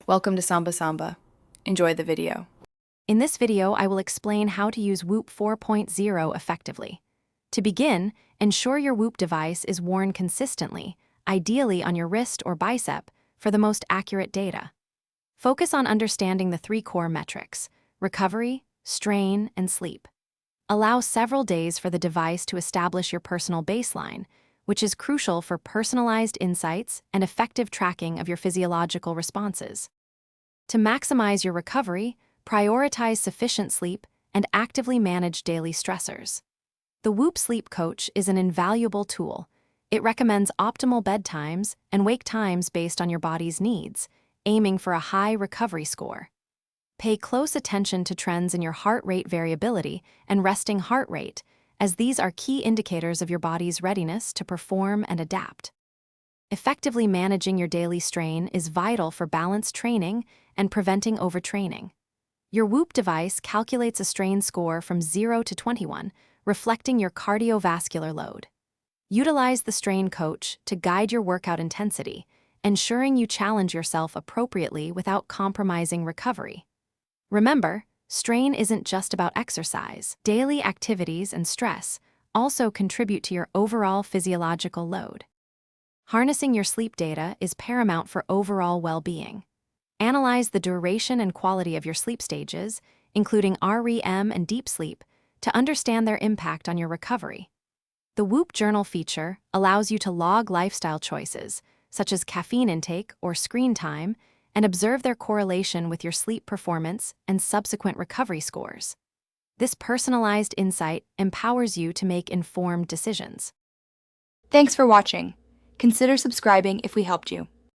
Welcome to Samba Samba. Enjoy the video. In this video, I will explain how to use Whoop 4.0 effectively. To begin, ensure your Whoop device is worn consistently, ideally on your wrist or bicep, for the most accurate data. Focus on understanding the three core metrics: recovery, strain, and sleep. Allow several days for the device to establish your personal baseline, which is crucial for personalized insights and effective tracking of your physiological responses. To maximize your recovery, prioritize sufficient sleep and actively manage daily stressors. The Whoop Sleep Coach is an invaluable tool. It recommends optimal bedtimes and wake times based on your body's needs, aiming for a high recovery score. Pay close attention to trends in your heart rate variability and resting heart rate, as these are key indicators of your body's readiness to perform and adapt. Effectively managing your daily strain is vital for balanced training and preventing overtraining. Your Whoop device calculates a strain score from 0 to 21, reflecting your cardiovascular load. Utilize the strain coach to guide your workout intensity, ensuring you challenge yourself appropriately without compromising recovery. Remember, strain isn't just about exercise. Daily activities and stress also contribute to your overall physiological load. Harnessing your sleep data is paramount for overall well-being. Analyze the duration and quality of your sleep stages, including REM and deep sleep, to understand their impact on your recovery. The Whoop Journal feature allows you to log lifestyle choices, such as caffeine intake or screen time, and observe their correlation with your sleep performance and subsequent recovery scores. This personalized insight empowers you to make informed decisions. Thanks for watching. Consider subscribing if we helped you.